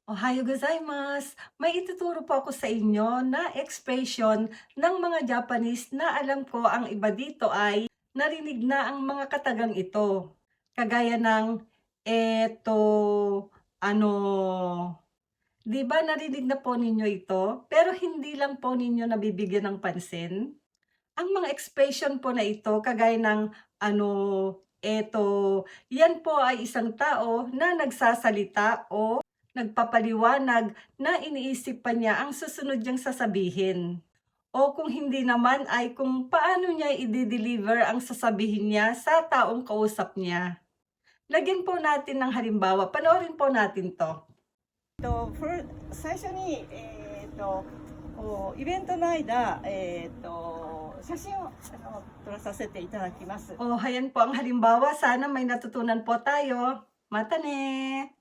Ohayo gozaimasu! May ituturo po ako sa inyo na expression ng mga Japanese na alam ko ang iba dito ay narinig na ang mga katagang ito. Kagaya ng eto, ano. 'Di ba narinig na po ninyo ito? Pero hindi lang po ninyo nabibigyan ng pansin? Ang mga expression po na ito kagaya ng ano, eto, yan po ay isang tao na nagsasalita o nagpapaliwanag na iniisip pa niya ang susunod niyang sasabihin. O kung hindi naman ay kung paano niya i-de-deliver ang sasabihin niya sa taong kausap niya. Lagyan po natin ng halimbawa, panoorin po natin 'to. 最初に、イベントの間、写真を撮らさせていただきます。Oh, ayan po ang halimbawa, sana may natutunan po tayo. Mata ne!